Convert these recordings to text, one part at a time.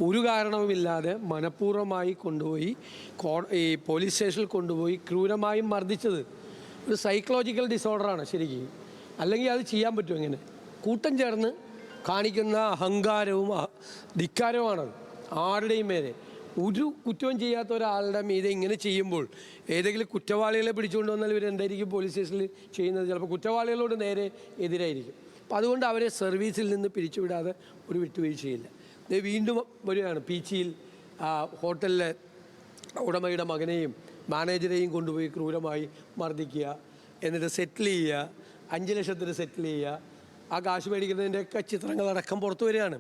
ഒരു കാരണവുമില്ലാതെ മനഃപൂർവ്വമായി കൊണ്ടുപോയി ഈ പോലീസ് സ്റ്റേഷനിൽ കൊണ്ടുപോയി ക്രൂരമായി മർദ്ദിച്ചത് ഒരു സൈക്കോളജിക്കൽ ഡിസോർഡറാണ് ശരിക്കും. അല്ലെങ്കിൽ അത് ചെയ്യാൻ പറ്റും എങ്ങനെ? കൂട്ടം ചേർന്ന് കാണിക്കുന്ന അഹങ്കാരവും ധിക്കാരവുമാണത്. ആരുടെയും മേലെ ഒരു കുറ്റവും ചെയ്യാത്ത ഒരാളുടെ മീതെ ഇങ്ങനെ ചെയ്യുമ്പോൾ ഏതെങ്കിലും കുറ്റവാളികളെ പിടിച്ചുകൊണ്ട് വന്നാൽ ഇവരെന്തായിരിക്കും പോലീസ് സ്റ്റേഷനിൽ ചെയ്യുന്നത്? ചിലപ്പോൾ കുറ്റവാളികളോട് നേരെ എതിരായിരിക്കും. അപ്പോൾ അതുകൊണ്ട് അവരെ സർവീസിൽ നിന്ന് പിരിച്ചുവിടാതെ ഒരു വിട്ടുവീഴ്ചയില്ല. വീണ്ടും വരികയാണ്. പീച്ചിയിൽ ഹോട്ടലിലെ ഉടമയുടെ മകനെയും മാനേജരെയും കൊണ്ടുപോയി ക്രൂരമായി മർദ്ദിക്കുക, എന്നിട്ട് സെറ്റിൽ ചെയ്യുക, 5 ലക്ഷത്തിന് സെറ്റിൽ ചെയ്യുക, ആ കാശ് മേടിക്കുന്നതിൻ്റെയൊക്കെ ചിത്രങ്ങളടക്കം പുറത്തു വരികയാണ്.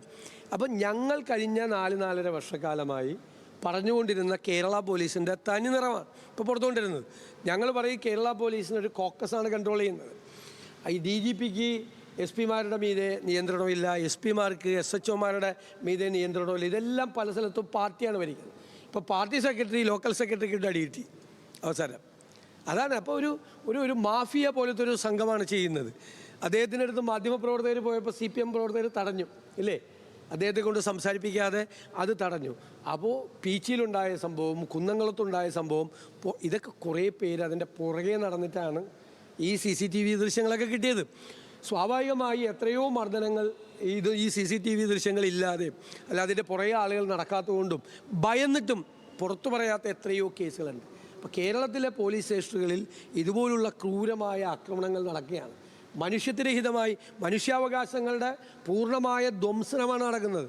അപ്പം ഞങ്ങൾ കഴിഞ്ഞ 4-4.5 വർഷക്കാലമായി പറഞ്ഞുകൊണ്ടിരുന്ന കേരള പോലീസിൻ്റെ തനി നിറമാണ് ഇപ്പോൾ പുറത്തുകൊണ്ടിരുന്നത്. ഞങ്ങൾ പറയും കേരള പോലീസിനൊരു കോക്കസാണ് കൺട്രോൾ ചെയ്യുന്നത്. ഈ DGPക്ക് SP-മാരുടെ മീതെ നിയന്ത്രണമില്ല, SP-മാർക്ക് SHOമാരുടെ മീതെ നിയന്ത്രണമില്ല. ഇതെല്ലാം പല സ്ഥലത്തും പാർട്ടിയാണ് ഭരിക്കുന്നത്. ഇപ്പോൾ പാർട്ടി സെക്രട്ടറി ലോക്കൽ സെക്രട്ടറിക്ക് അടി കിട്ടി അവസാനം. അതാണ് അപ്പോൾ ഒരു മാഫിയ പോലത്തെ ഒരു സംഘമാണ് ചെയ്യുന്നത്. അദ്ദേഹത്തിനടുത്ത് മാധ്യമപ്രവർത്തകർ പോയപ്പോൾ CPM പ്രവർത്തകർ തടഞ്ഞു, ഇല്ലേ? അദ്ദേഹത്തെ കൊണ്ട് സംസാരിപ്പിക്കാതെ അത് തടഞ്ഞു. അപ്പോൾ പീച്ചിയിലുണ്ടായ സംഭവം, കുന്നംകുളത്തുണ്ടായ സംഭവം, ഇതൊക്കെ കുറേ പേര് അതിൻ്റെ പുറകെ നടന്നിട്ടാണ് ഈ CCTV ദൃശ്യങ്ങളൊക്കെ കിട്ടിയത്. സ്വാഭാവികമായി എത്രയോ മർദ്ദനങ്ങൾ ഈ CCTV ദൃശ്യങ്ങളില്ലാതെ അല്ല അതിൻ്റെ പുറകെ ആളുകൾ നടക്കാത്തതുകൊണ്ടും ഭയന്നിട്ടും പുറത്തു പറയാത്ത എത്രയോ കേസുകളുണ്ട്. അപ്പോൾ കേരളത്തിലെ പോലീസ് സ്റ്റേഷനുകളിൽ ഇതുപോലുള്ള ക്രൂരമായ ആക്രമണങ്ങൾ നടക്കുകയാണ്. മനുഷ്യത്വരഹിതമായി മനുഷ്യാവകാശങ്ങളുടെ പൂർണ്ണമായ ധ്വംസനമാണ് നടക്കുന്നത്.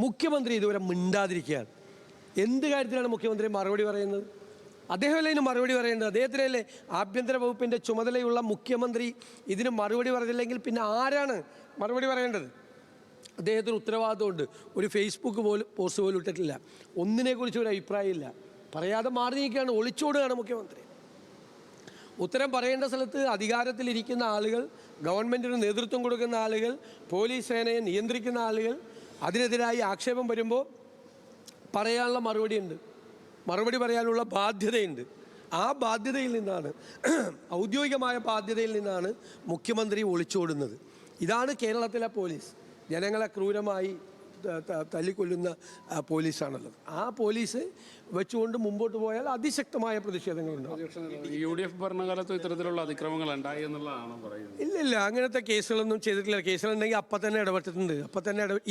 മുഖ്യമന്ത്രി ഇതുവരെ മിണ്ടാതിരിക്കുകയാണ്. എന്ത് കാര്യത്തിലാണ് മുഖ്യമന്ത്രി മറുപടി പറയുന്നത്? അദ്ദേഹമല്ലേ ഇതിന് മറുപടി പറയേണ്ടത്? അദ്ദേഹത്തിനല്ലേ ആഭ്യന്തര വകുപ്പിൻ്റെ ചുമതലയുള്ള മുഖ്യമന്ത്രി ഇതിന് മറുപടി പറഞ്ഞില്ലെങ്കിൽ പിന്നെ ആരാണ് മറുപടി പറയേണ്ടത്? അദ്ദേഹത്തിന് ഉത്തരവാദിത്തമുണ്ട്. ഒരു ഫേസ്ബുക്ക് പോസ്റ്റ് പോലും ഇട്ടിട്ടില്ല. ഒന്നിനെക്കുറിച്ച് ഒരു അഭിപ്രായമില്ല. പറയാതെ മാറി നീക്കുകയാണ്, ഒളിച്ചോടുകയാണ് മുഖ്യമന്ത്രി. ഉത്തരം പറയേണ്ട സ്ഥലത്ത് അധികാരത്തിലിരിക്കുന്ന ആളുകൾ, ഗവൺമെൻറ്റിന് നേതൃത്വം കൊടുക്കുന്ന ആളുകൾ, പോലീസ് സേനയെ നിയന്ത്രിക്കുന്ന ആളുകൾ, അതിനെതിരായി ആക്ഷേപം വരുമ്പോൾ പറയാനുള്ള മറുപടി പറയാനുള്ള ബാധ്യതയുണ്ട്. ആ ബാധ്യതയിൽ നിന്നാണ്, ഔദ്യോഗികമായ ബാധ്യതയിൽ നിന്നാണ് മുഖ്യമന്ത്രി ഒളിച്ചോടുന്നത്. ഇതാണ് കേരളത്തിലെ പോലീസ്. ജനങ്ങളെ ക്രൂരമായി തല്ലിക്കൊല്ലുന്ന പോലീസാണുള്ളത്. ആ പോലീസ് വെച്ചുകൊണ്ട് മുമ്പോട്ട് പോയാൽ അതിശക്തമായ പ്രതിഷേധങ്ങളുണ്ടാകും. UDF ഭരണകാലത്ത് ഇത്തരത്തിലുള്ള അതിക്രമങ്ങൾ ഉണ്ടായി എന്നുള്ളതാണ് പറയുന്നത്. ഇല്ല, അങ്ങനത്തെ കേസുകളൊന്നും ചെയ്തിട്ടില്ല. കേസുകളുണ്ടെങ്കിൽ അപ്പം തന്നെ ഇടപെട്ടിട്ടുണ്ട്.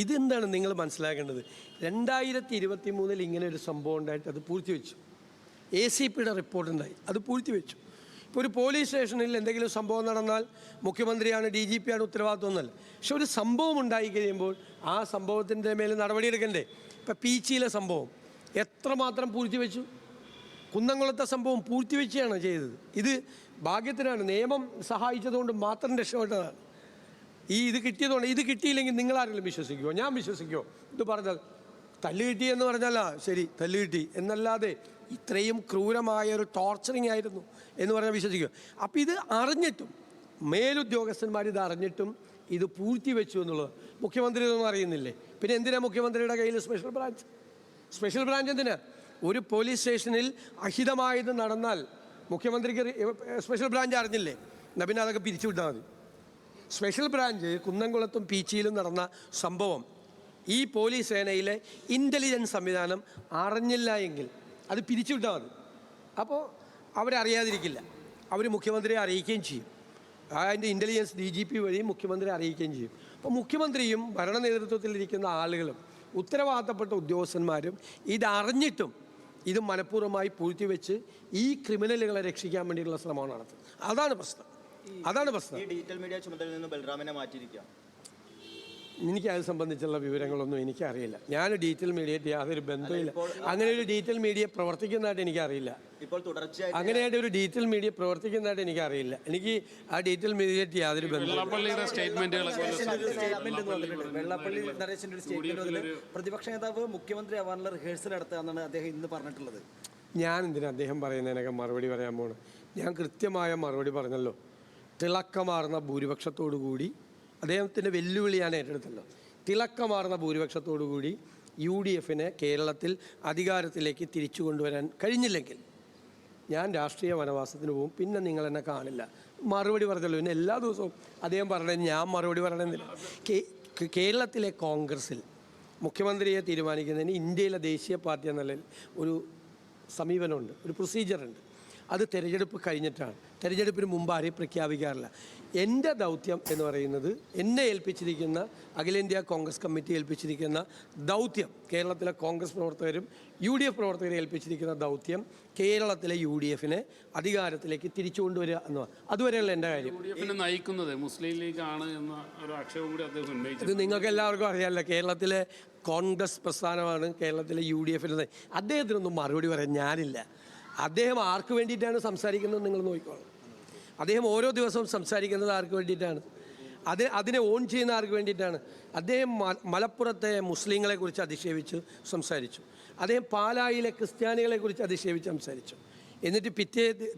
ഇതെന്താണ് നിങ്ങൾ മനസ്സിലാക്കേണ്ടത്? 2023 ഇങ്ങനെ ഒരു സംഭവം ഉണ്ടായിട്ട് അത് പൂഴ്ത്തിവെച്ചു. ACPയുടെ റിപ്പോർട്ടുണ്ടായി, അത് പൂഴ്ത്തിവെച്ചു. ഇപ്പോൾ ഒരു പോലീസ് സ്റ്റേഷനിൽ എന്തെങ്കിലും സംഭവം നടന്നാൽ മുഖ്യമന്ത്രിയാണ്, DGPയാണ് ഉത്തരവാദിത്വം എന്നല്ല. പക്ഷെ ഒരു സംഭവം ഉണ്ടായി കഴിയുമ്പോൾ ആ സംഭവത്തിൻ്റെ മേലെ നടപടിയെടുക്കണ്ടേ? ഇപ്പം പീച്ചിയിലെ സംഭവം എത്രമാത്രം പൂഴ്ത്തിവെച്ചു. കുന്നംകുളത്തെ സംഭവം പൂഴ്ത്തിവെച്ചാണ് ചെയ്തത്. ഇത് ഭാഗ്യത്തിനാണ്, നിയമം സഹായിച്ചതുകൊണ്ട് മാത്രം രക്ഷപ്പെട്ടതാണ്. ഇത് കിട്ടിയതുകൊണ്ട്. ഇത് കിട്ടിയില്ലെങ്കിൽ നിങ്ങളാരെങ്കിലും വിശ്വസിക്കുമോ? ഞാൻ വിശ്വസിക്കുമോ? ഇത് പറഞ്ഞാൽ തല്ല് കിട്ടി എന്ന് പറഞ്ഞാൽ ശരി തല്ല് കിട്ടി എന്നല്ലാതെ ഇത്രയും ക്രൂരമായ ഒരു ടോർച്ചറിങ് ആയിരുന്നു എന്ന് പറഞ്ഞാൽ വിശ്വസിക്കുക. അപ്പോൾ ഇത് അറിഞ്ഞിട്ടും, മേലുദ്യോഗസ്ഥന്മാർ ഇത് അറിഞ്ഞിട്ടും ഇത് പൂഴ്ത്തിവെച്ചു എന്നുള്ളത് മുഖ്യമന്ത്രി ഇതൊന്നും അറിയുന്നില്ലേ? പിന്നെ എന്തിനാണ് മുഖ്യമന്ത്രിയുടെ കയ്യിൽ സ്പെഷ്യൽ ബ്രാഞ്ച് എന്തിനാ? ഒരു പോലീസ് സ്റ്റേഷനിൽ അഹിതമായത് നടന്നാൽ മുഖ്യമന്ത്രിക്ക് സ്പെഷ്യൽ ബ്രാഞ്ച് അറിഞ്ഞില്ലേ? എന്നാൽ പിന്നെ അതൊക്കെ പിരിച്ചുവിട്ടാൽ മതി. സ്പെഷ്യൽ ബ്രാഞ്ച് കുന്നംകുളത്തും പീച്ചിയിലും നടന്ന സംഭവം ഈ പോലീസ് സേനയിലെ ഇൻ്റലിജൻസ് സംവിധാനം അറിഞ്ഞില്ല എങ്കിൽ അത് പിരിച്ചുവിട്ടാൽ മതി. അപ്പോൾ അവരറിയാതിരിക്കില്ല, അവർ മുഖ്യമന്ത്രിയെ അറിയിക്കുകയും ചെയ്യും. അതിൻ്റെ ഇൻ്റലിജൻസ് DGP വഴി മുഖ്യമന്ത്രിയെ അറിയിക്കുകയും ചെയ്യും. അപ്പോൾ മുഖ്യമന്ത്രിയും ഭരണ നേതൃത്വത്തിലിരിക്കുന്ന ആളുകളും ഉത്തരവാദിത്തപ്പെട്ട ഉദ്യോഗസ്ഥന്മാരും ഇതറിഞ്ഞിട്ടും ഇത് മനഃപൂർവ്വമായി പൂഴ്ത്തിവെച്ച് ഈ ക്രിമിനലുകളെ രക്ഷിക്കാൻ വേണ്ടിയുള്ള ശ്രമമാണ് നടത്തുന്നത്. അതാണ് പ്രശ്നം. ഡിജിറ്റൽ മീഡിയ ചുമതലയിൽ നിന്ന് ബൽറാമിനെ മാറ്റിയിരിക്കുക. എനിക്കത് സംബന്ധിച്ചുള്ള വിവരങ്ങളൊന്നും എനിക്കറിയില്ല. ഞാൻ ഡിജിറ്റൽ മീഡിയയായിട്ട് യാതൊരു ബന്ധമില്ല. അങ്ങനെ ഒരു ഡിജിറ്റൽ മീഡിയ പ്രവർത്തിക്കുന്നതായിട്ട് എനിക്കറിയില്ല. അങ്ങനെയായിട്ട് ഒരു ഡിജിറ്റൽ മീഡിയ പ്രവർത്തിക്കുന്നതായിട്ട് എനിക്കറിയില്ല. എനിക്ക് ആ ഡിജിറ്റൽ മീഡിയയായിട്ട് യാതൊരു ബന്ധമില്ല. വെള്ളാപ്പള്ളി നരേശന്റെ ഒരു സ്റ്റേറ്റ്മെന്റ്, പ്രതിപക്ഷ നേതാവ് മുഖ്യമന്ത്രി ആവാനുള്ള റിഹേഴ്സൽ നടത്തുകയെന്നാണ് അദ്ദേഹം ഇന്ന് പറഞ്ഞിട്ടുള്ളത്. ഞാൻ എന്തിനാ അദ്ദേഹം പറയുന്നതിനൊക്കെ മറുപടി പറയാൻ പോകണം? ഞാൻ കൃത്യമായ മറുപടി പറഞ്ഞല്ലോ. തിളക്കമാർന്ന ഭൂരിപക്ഷത്തോടു കൂടി അദ്ദേഹത്തിൻ്റെ വെല്ലുവിളി ഞാൻ ഏറ്റെടുത്തല്ലോ. തിളക്കമാർന്ന ഭൂരിപക്ഷത്തോടു കൂടി UDFനെ കേരളത്തിൽ അധികാരത്തിലേക്ക് തിരിച്ചു കൊണ്ടുവരാൻ കഴിഞ്ഞില്ലെങ്കിൽ ഞാൻ രാഷ്ട്രീയ വനവാസത്തിന് പോകും. പിന്നെ നിങ്ങളെന്നെ കാണില്ല. മറുപടി പറഞ്ഞല്ലോ. പിന്നെ എല്ലാ ദിവസവും അദ്ദേഹം പറയണേ ഞാൻ മറുപടി പറയണമെന്നില്ല. കേരളത്തിലെ കോൺഗ്രസിൽ മുഖ്യമന്ത്രിയെ തീരുമാനിക്കുന്നതിന് ഇന്ത്യയിലെ ദേശീയ പാർട്ടി എന്ന നിലയിൽ ഒരു സമീപനമുണ്ട്, ഒരു പ്രൊസീജിയറുണ്ട്. അത് തിരഞ്ഞെടുപ്പ് കഴിഞ്ഞിട്ടാണ്. തിരഞ്ഞെടുപ്പിന് മുമ്പ് ആരെയും പ്രഖ്യാപിക്കാറില്ല. എൻ്റെ ദൗത്യം എന്ന് പറയുന്നത്, എന്നെ ഏൽപ്പിച്ചിരിക്കുന്ന അഖിലേന്ത്യാ കോൺഗ്രസ് കമ്മിറ്റി ഏൽപ്പിച്ചിരിക്കുന്ന ദൗത്യം, കേരളത്തിലെ കോൺഗ്രസ് പ്രവർത്തകരും UDF പ്രവർത്തകരെ ഏൽപ്പിച്ചിരിക്കുന്ന ദൗത്യം കേരളത്തിലെ UDF അധികാരത്തിലേക്ക് തിരിച്ചു കൊണ്ടുവരിക എന്നതാണ്. അതുവരെയുള്ള എൻ്റെ കാര്യം. UDF നയിക്കുന്നത് മുസ്ലിം ലീഗ് ആണ് എന്ന ഒരു ആക്ഷേപം കൂടി അദ്ദേഹം ഉന്നയിച്ചു. ഇത് നിങ്ങൾക്ക് എല്ലാവർക്കും അറിയാമല്ലോ, കേരളത്തിലെ കോൺഗ്രസ് പ്രസ്ഥാനമാണ് കേരളത്തിലെ UDF. അദ്ദേഹത്തിനൊന്നും മറുപടി പറയാൻ ഞാനില്ല. അദ്ദേഹം ആർക്ക് വേണ്ടിയിട്ടാണ് സംസാരിക്കുന്നത് നിങ്ങൾ നോക്കിക്കോളാം. അദ്ദേഹം ഓരോ ദിവസവും സംസാരിക്കുന്നത് ആർക്ക് വേണ്ടിയിട്ടാണ്? അതിനെ ഓൺ ചെയ്യുന്ന ആർക്ക് വേണ്ടിയിട്ടാണ്? അദ്ദേഹം മലപ്പുറത്തെ മുസ്ലിങ്ങളെക്കുറിച്ച് അധിക്ഷേപിച്ച് സംസാരിച്ചു. അദ്ദേഹം പാലായിലെ ക്രിസ്ത്യാനികളെക്കുറിച്ച് അധിക്ഷേപിച്ച് സംസാരിച്ചു. എന്നിട്ട്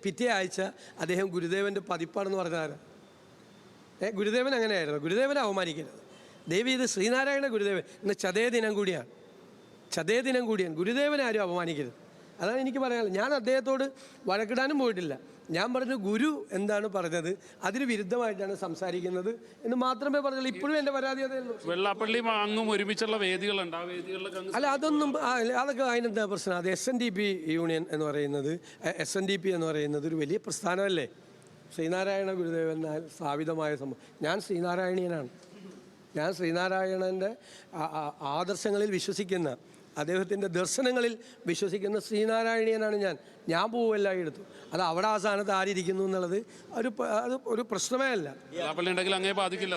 പിറ്റേ ആഴ്ച അദ്ദേഹം ഗുരുദേവൻ്റെ പതിപ്പാണെന്ന് പറഞ്ഞാൽ ഗുരുദേവൻ അങ്ങനെയായിരുന്നു. ഗുരുദേവനെ അവമാനിക്കരുത് ദേവി. ഇത് ശ്രീനാരായണ ഗുരുദേവൻ ഇന്ന് ചതയ ദിനം കൂടിയാണ്. ഗുരുദേവനെ ആരും അപമാനിക്കരുത്. അതാണ് എനിക്ക് പറയാനുള്ളത്. ഞാൻ അദ്ദേഹത്തോട് വഴക്കിടാനും പോയിട്ടില്ല. ഞാൻ പറഞ്ഞു ഗുരു എന്താണ് പറഞ്ഞത് അതിന് വിരുദ്ധമായിട്ടാണ് സംസാരിക്കുന്നത് എന്ന് മാത്രമേ പറഞ്ഞുള്ളൂ. ഇപ്പോഴും എൻ്റെ പരാതി അതേ ഉള്ളൂ. വെള്ളാപ്പള്ളി അങ്ങും ഒരുമിച്ചുള്ള വേദികളുണ്ട്. ആ വേദികളിലൊക്കെ അല്ല, അതൊന്നും അതൊക്കെ അതിനെന്താ പ്രശ്നം? അത് SNDP യൂണിയൻ എന്ന് പറയുന്നത്, SNDP എന്ന് പറയുന്നത് ഒരു വലിയ പ്രസ്ഥാനമല്ലേ? ശ്രീനാരായണ ഗുരുദേവൻ സ്ഥാപിതമായ സംഭവം. ഞാൻ ശ്രീനാരായണീയനാണ്. ഞാൻ ശ്രീനാരായണൻ്റെ ആദർശങ്ങളിൽ വിശ്വസിക്കുന്ന, അദ്ദേഹത്തിൻ്റെ ദർശനങ്ങളിൽ വിശ്വസിക്കുന്ന ശ്രീനാരായണീയനാണ് ഞാൻ പോവുമല്ല എടുത്തു. അത് അവിടെ ആ സ്ഥാനത്ത് ആരിയ്ക്കുന്നു എന്നുള്ളത് ഒരു പ്രശ്നമേ അല്ല. അങ്ങനെ ബാധിക്കില്ല.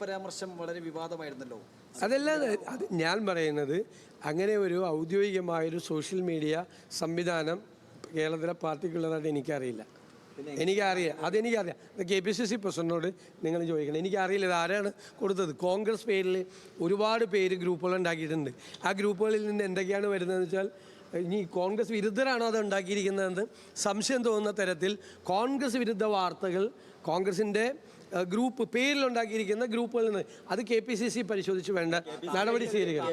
പരാമർശം വളരെ വിവാദമായിരുന്നല്ലോ. അതെല്ലാം അത് ഞാൻ പറയുന്നത്, അങ്ങനെ ഒരു ഔദ്യോഗികമായൊരു സോഷ്യൽ മീഡിയ സംവിധാനം കേരളത്തിലെ പാർട്ടിക്കുള്ളതായിട്ട് എനിക്കറിയില്ല. അതെനിക്കറിയാം. KPCC പ്രസിഡന്റിനോട് നിങ്ങൾ ചോദിക്കണം. എനിക്കറിയില്ല ഇത് ആരാണ് കൊടുത്തത്. കോൺഗ്രസ് പേരിൽ ഒരുപാട് ഗ്രൂപ്പുകൾ ഉണ്ടാക്കിയിട്ടുണ്ട്. ആ ഗ്രൂപ്പുകളിൽ നിന്ന് എന്തൊക്കെയാണ് വരുന്നതെന്ന് വെച്ചാൽ, ഇനി കോൺഗ്രസ് വിരുദ്ധരാണോ അത് ഉണ്ടാക്കിയിരിക്കുന്നതെന്ന് സംശയം തോന്നുന്ന തരത്തിൽ കോൺഗ്രസ് വിരുദ്ധ വാർത്തകൾ കോൺഗ്രസിൻ്റെ പേരിലുണ്ടാക്കിയിരിക്കുന്ന ഗ്രൂപ്പുകളിൽ നിന്ന് അത് KPCC പരിശോധിച്ച് വേണ്ട നടപടി സ്വീകരിക്കണം.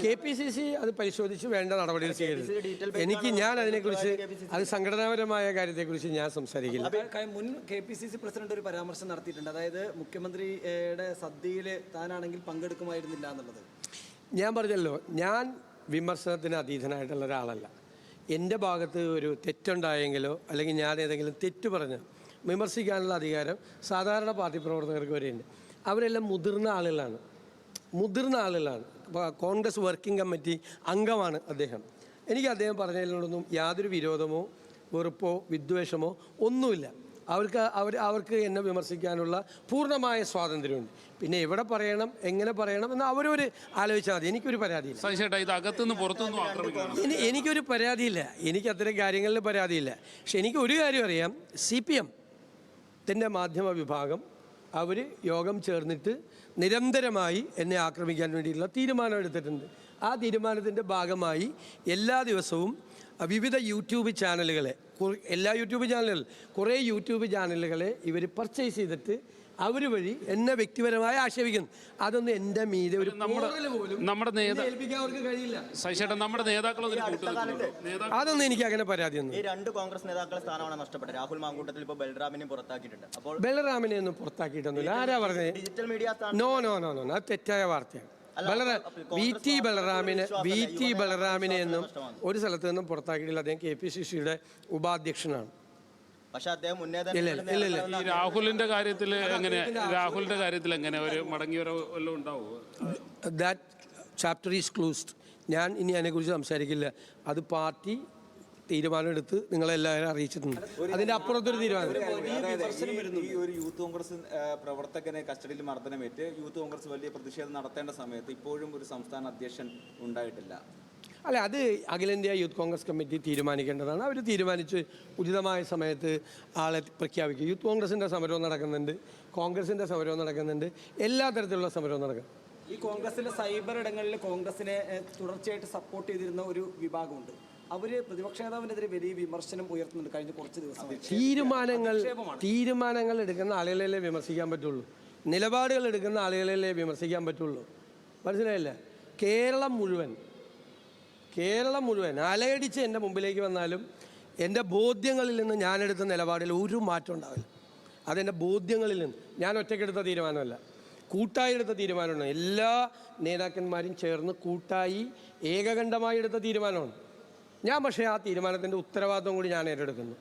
KPCC അത് പരിശോധിച്ച് വേണ്ട നടപടികൾ സ്വീകരിക്കും. ഞാൻ അതിനെക്കുറിച്ച്, അത് സംഘടനാപരമായ കാര്യത്തെക്കുറിച്ച് ഞാൻ സംസാരിക്കില്ല. മുൻ KPCC പ്രസിഡന്റ് ഒരു പരാമർശം നടത്തിയിട്ടുണ്ട്. അതായത് മുഖ്യമന്ത്രിയുടെ സദ്യയിൽ താനാണെങ്കിൽ പങ്കെടുക്കുമായിരുന്നില്ല എന്നുള്ളത്. ഞാൻ പറഞ്ഞല്ലോ, ഞാൻ വിമർശനത്തിന് അതീതനായിട്ടുള്ള ഒരാളല്ല. എൻ്റെ ഭാഗത്ത് ഒരു തെറ്റുണ്ടായെങ്കിലോ അല്ലെങ്കിൽ ഞാൻ ഏതെങ്കിലും തെറ്റ് പറഞ്ഞ് വിമർശിക്കാനുള്ള അധികാരം സാധാരണ പാർട്ടി പ്രവർത്തകർക്ക് വരെയുണ്ട്. അവരെല്ലാം മുതിർന്ന ആളുകളാണ്. കോൺഗ്രസ് വർക്കിംഗ് കമ്മിറ്റി അംഗമാണ് അദ്ദേഹം. എനിക്ക് അദ്ദേഹം പറഞ്ഞതിനോടൊന്നും യാതൊരു വിരോധമോ വെറുപ്പോ വിദ്വേഷമോ ഒന്നുമില്ല. അവർക്ക് എന്നെ വിമർശിക്കാനുള്ള പൂർണ്ണമായ സ്വാതന്ത്ര്യമുണ്ട്. പിന്നെ എവിടെ പറയണം, എങ്ങനെ പറയണം എന്ന് അവരവർ ആലോചിച്ചാൽ മതി. എനിക്കൊരു പരാതിയില്ല. എനിക്കൊരു പരാതിയില്ല. എനിക്ക് അത്തരം കാര്യങ്ങളിൽ പരാതിയില്ല. പക്ഷെ എനിക്ക് ഒരു കാര്യം അറിയാം. CPM മാധ്യമ വിഭാഗം അവർ യോഗം ചേർന്നിട്ട് നിരന്തരമായി എന്നെ ആക്രമിക്കാൻ വേണ്ടിയിട്ടുള്ള തീരുമാനം എടുത്തിട്ടുണ്ട്. ആ തീരുമാനത്തിൻ്റെ ഭാഗമായി എല്ലാ ദിവസവും വിവിധ യൂട്യൂബ് ചാനലുകളെ, കുറേ യൂട്യൂബ് ചാനലുകളെ ഇവർ പർച്ചേസ് ചെയ്തിട്ട് അവർ വഴി എന്നെ വ്യക്തിപരമായി ആക്ഷേപിക്കുന്നു. അതൊന്നും എൻ്റെ മീതെ ഒരു ഏൽപ്പിക്കാൻ അവർക്ക് കഴിയില്ല. അതൊന്നും എനിക്ക് അങ്ങനെ പരാതിയൊന്നും. ഈ രണ്ട് കോൺഗ്രസ് നേതാക്കളെ സ്ഥാനമാണ് നഷ്ടപ്പെട്ടത്. രാഹുൽ മാങ്കൂട്ടത്തിൽ ഇപ്പോൾ ബൽറാമിനെ പുറത്താക്കിയിട്ടുണ്ട്. അപ്പോൾ ബൽറാമിനെ ഒന്നും പുറത്താക്കിയിട്ടൊന്നുമില്ല. ആരാ പറഞ്ഞത്? ഡിജിറ്റൽ മീഡിയ നോ അത് തെറ്റായ വാർത്തയാണ്. VT ബലറാമിനെ ഒന്നും ഒരു സ്ഥലത്ത് നിന്നും പുറത്താക്കിയിട്ടില്ല. അദ്ദേഹം KPCCയുടെ ഉപാധ്യക്ഷനാണ്. പക്ഷെ അദ്ദേഹം രാഹുലിന്റെ കാര്യത്തിൽ എങ്ങനെ ഒരു മടങ്ങിയവരോ വല്ലതും ഉണ്ടാവുമോ? That chapter is closed. ഞാൻ ഇനി അതിനെക്കുറിച്ച് സംസാരിക്കില്ല. അത് പാർട്ടി തീരുമാനമെടുത്ത് നിങ്ങളെല്ലാവരും അറിയിച്ചിട്ടുണ്ട്. അതിൻ്റെ അപ്പുറത്തൊരു തീരുമാനം. ഈ ഒരു യൂത്ത് കോൺഗ്രസ് പ്രവർത്തകനെ കസ്റ്റഡിയിൽ മർദ്ദനമേറ്റ് യൂത്ത് കോൺഗ്രസ് വലിയ പ്രതിഷേധം നടത്തേണ്ട സമയത്ത് ഇപ്പോഴും ഒരു സംസ്ഥാന അധ്യക്ഷൻ ഉണ്ടായിട്ടില്ല. അല്ല, അത് അഖിലേന്ത്യാ യൂത്ത് കോൺഗ്രസ് കമ്മിറ്റി തീരുമാനിക്കേണ്ടതാണ്. അവർ തീരുമാനിച്ച് ഉചിതമായ സമയത്ത് ആളെ പ്രഖ്യാപിക്കും. യൂത്ത് കോൺഗ്രസിൻ്റെ സമരവും നടക്കുന്നുണ്ട്, കോൺഗ്രസിൻ്റെ സമരവും നടക്കുന്നുണ്ട്, എല്ലാ തരത്തിലുള്ള സമരവും നടക്കും. ഈ കോൺഗ്രസിലെ സൈബർ ഇടങ്ങളിൽ കോൺഗ്രസിനെ തുടർച്ചയായിട്ട് സപ്പോർട്ട് ചെയ്തിരുന്ന ഒരു വിഭാഗമുണ്ട്. അവർ പ്രതിപക്ഷ നേതാവിനെതിരെ വലിയ വിമർശനം ഉയർത്തുന്നുണ്ട് കഴിഞ്ഞ കുറച്ച് ദിവസം. തീരുമാനങ്ങൾ എടുക്കുന്ന ആളുകളെ വിമർശിക്കാൻ പറ്റുള്ളൂ. നിലപാടുകൾ എടുക്കുന്ന ആളുകളെ വിമർശിക്കാൻ പറ്റുള്ളൂ. മനസ്സിലായില്ലേ? കേരളം മുഴുവൻ അലയടിച്ച് എൻ്റെ മുമ്പിലേക്ക് വന്നാലും എൻ്റെ ബോധ്യങ്ങളിൽ നിന്ന് ഞാനെടുത്ത നിലപാടിൽ ഒരു മാറ്റം ഉണ്ടാവില്ല. അതെൻ്റെ ബോധ്യങ്ങളിൽ നിന്ന്, ഞാൻ ഒറ്റയ്ക്കെടുത്ത തീരുമാനമല്ല. കൂട്ടായി എടുത്ത തീരുമാനമാണ്. എല്ലാ നേതാക്കന്മാരും ചേർന്ന് കൂട്ടായി ഏകകണ്ഠമായി എടുത്ത തീരുമാനമാണ്. ഞാൻ പക്ഷേ ആ തീരുമാനത്തിൻ്റെ ഉത്തരവാദിത്വം കൂടി ഞാൻ ഏറ്റെടുക്കുന്നു.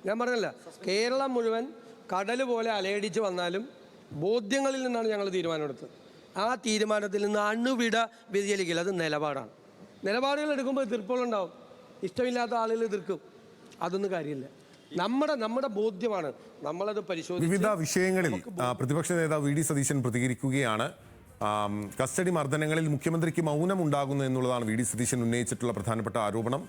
ഞാൻ പറഞ്ഞല്ല, കേരളം മുഴുവൻ കടൽ പോലെ അലയടിച്ച് വന്നാലും ബോധ്യങ്ങളിൽ നിന്നാണ് ഞങ്ങൾ തീരുമാനമെടുത്തത്. ആ തീരുമാനത്തിൽ നിന്ന് അണുവിട വ്യതിചലിക്കില്ല. അത് നിലപാടാണ്. നിലപാടുകൾ എടുക്കുമ്പോൾ എതിർപ്പുകളുണ്ടാവും, ഇഷ്ടമില്ലാത്ത ആളുകൾ എതിർക്കും. അതൊന്നും കാര്യമില്ല. നമ്മുടെ ബോധ്യമാണ്, നമ്മളത് പരിശോധിച്ച് വിവിധ വിഷയങ്ങളിൽ പ്രതിപക്ഷ നേതാവ് വി ഡി സതീശൻ പ്രതികരിക്കുകയാണ്. കസ്റ്റഡി മർദ്ദനങ്ങളിൽ മുഖ്യമന്ത്രിക്ക് മൗനമുണ്ടാകുന്നു എന്നുള്ളതാണ് വി ഡി സതീശൻ ഉന്നയിച്ചിട്ടുള്ള പ്രധാനപ്പെട്ട ആരോപണം.